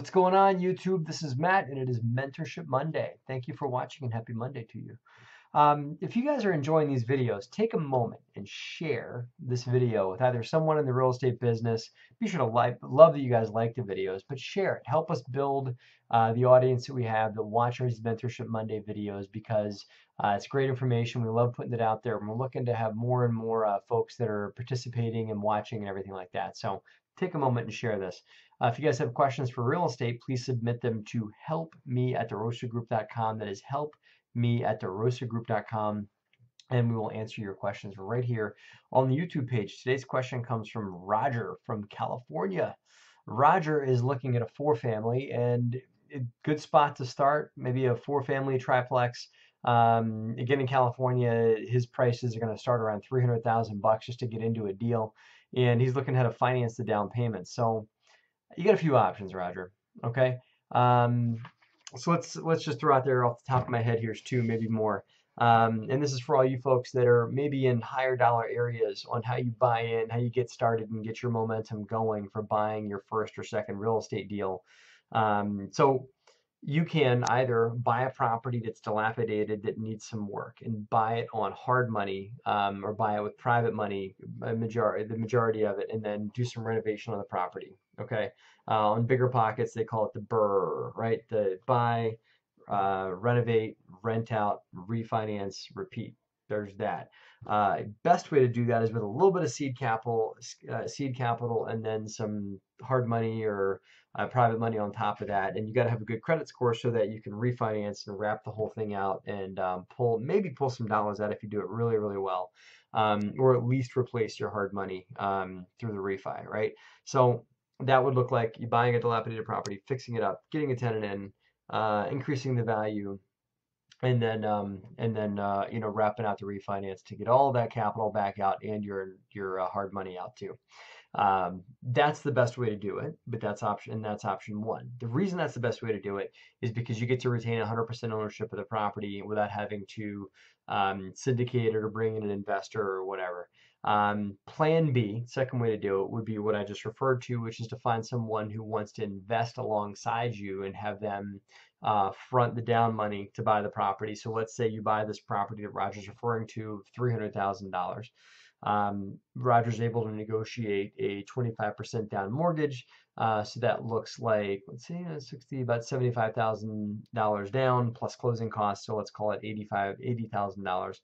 What's going on, YouTube? This is Matt, and it is Mentorship Monday. Thank you for watching, and happy Monday to you. If you guys are enjoying these videos, take a moment and share this video with either someone in the real estate business. Be sure to love that you guys like the videos, but share it. Help us build the audience that we have that watch these Mentorship Monday videos, because it's great information. We love putting it out there, and we're looking to have more and more folks that are participating and watching and everything like that. So take a moment and share this. If you guys have questions for real estate, please submit them to helpme@DeRosaGroup.com. That is helpme@DeRosaGroup.com, and we will answer your questions right here on the YouTube page. Today's question comes from Roger from California. Roger is looking at a 4-family, and a good spot to start, maybe a 4-family triplex. Again, in California, his prices are going to start around $300,000 just to get into a deal, and he's looking at how to finance the down payment. So you got a few options, Roger. Okay. So let's just throw out there off the top of my head, here's 2, maybe more. And this is for all you folks that are maybe in higher dollar areas, on how you buy in, how you get started and get your momentum going for buying your first or second real estate deal. So you can either buy a property that's dilapidated, that needs some work, and buy it on hard money, or buy it with private money, the majority of it, and then do some renovation on the property. Okay. On BiggerPockets, they call it the BRRRR, right? The buy, renovate, rent out, refinance, repeat. There's that. Best way to do that is with a little bit of seed capital, and then some hard money or private money on top of that. And you got to have a good credit score so that you can refinance and wrap the whole thing out and pull some dollars out if you do it really, really well, or at least replace your hard money through the refi, right? So that would look like you buying a dilapidated property, fixing it up, getting a tenant in, increasing the value, and then wrapping out the refinance to get all that capital back out and your hard money out too. That's the best way to do it, but that's option 1. The reason that's the best way to do it is because you get to retain 100% ownership of the property without having to syndicate it or bring in an investor or whatever. Plan B, second way to do it, would be what I just referred to, which is to find someone who wants to invest alongside you and have them front the down money to buy the property. So let's say you buy this property that Roger's referring to, $300,000. Roger's able to negotiate a 25% down mortgage. So that looks like, let's see, about $75,000 down plus closing costs. So let's call it $80,000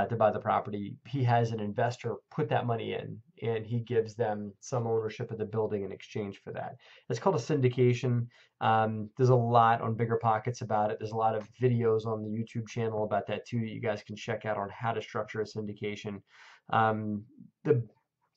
to buy the property. He has an investor put that money in, and he gives them some ownership of the building in exchange for that. It's called a syndication. There's a lot on BiggerPockets about it. There's a lot of videos on the YouTube channel about that too that you guys can check out on how to structure a syndication. The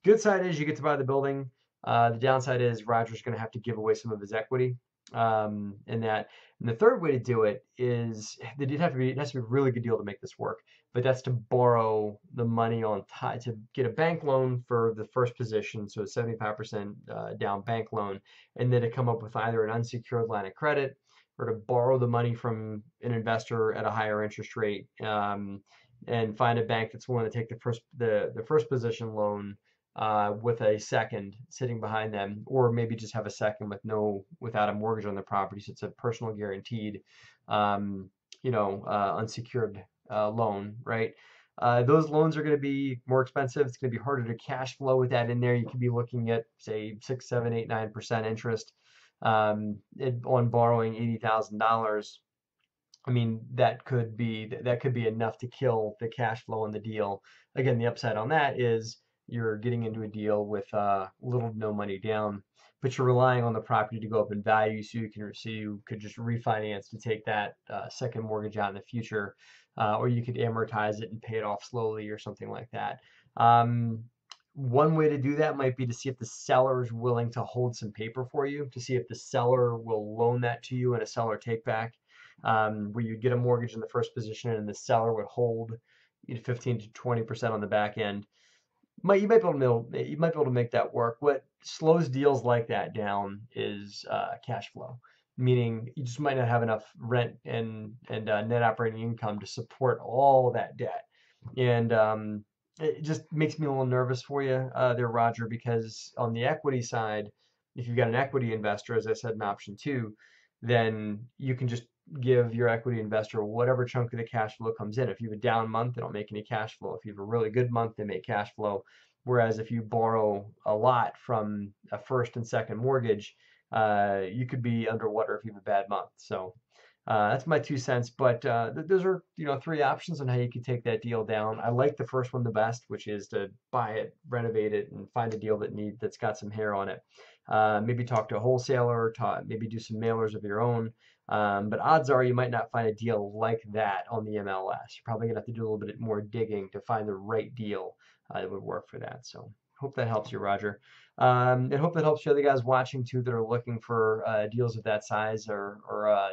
good side is you get to buy the building. The downside is Roger's going to have to give away some of his equity in that. And the third way to do it is that it has to be a really good deal to make this work, but that's to borrow the money on time to get a bank loan for the first position, so a 75% down bank loan, and then to come up with either an unsecured line of credit or to borrow the money from an investor at a higher interest rate, and find a bank that's willing to take the first position loan with a second sitting behind them, or maybe just have a second without a mortgage on the property, so it's a personal guaranteed, unsecured loan, right? Those loans are going to be more expensive. It's going to be harder to cash flow with that in there. You could be looking at, say, 6, 7, 8, 9% interest on borrowing $80,000. I mean, that could be enough to kill the cash flow in the deal. Again, the upside on that is you're getting into a deal with little to no money down, but you're relying on the property to go up in value, so you could just refinance to take that second mortgage out in the future, or you could amortize it and pay it off slowly or something like that. One way to do that might be to see if the seller is willing to hold some paper for you, to see if the seller will loan that to you in a seller take back, where you'd get a mortgage in the first position and the seller would hold 15 to 20% on the back end. You might be able to make that work. What slows deals like that down is cash flow, meaning you just might not have enough rent and net operating income to support all that debt. And it just makes me a little nervous for you there, Roger, because on the equity side, if you've got an equity investor, as I said in option 2, then you can just give your equity investor whatever chunk of the cash flow comes in. If you have a down month, they don't make any cash flow. If you have a really good month, they make cash flow. Whereas if you borrow a lot from a first and second mortgage, you could be underwater if you have a bad month. So that's my 2 cents. But those are 3 options on how you can take that deal down. I like the first one the best, which is to buy it, renovate it, and find a deal that's got some hair on it. Maybe talk to a wholesaler, maybe do some mailers of your own. But odds are you might not find a deal like that on the MLS. You're probably gonna have to do a little bit more digging to find the right deal that would work for that. So hope that helps you, Roger. And hope that helps you other guys watching too that are looking for deals of that size or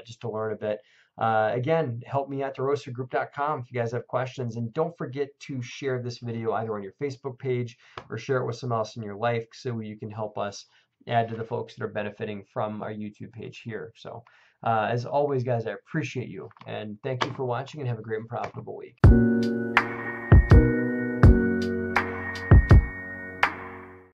just to learn a bit. Again, help me at DeRosaGroup.com if you guys have questions. And don't forget to share this video either on your Facebook page or share it with someone else in your life so you can help us add to the folks that are benefiting from our YouTube page here. So as always, guys, I appreciate you and thank you for watching and have a great and profitable week.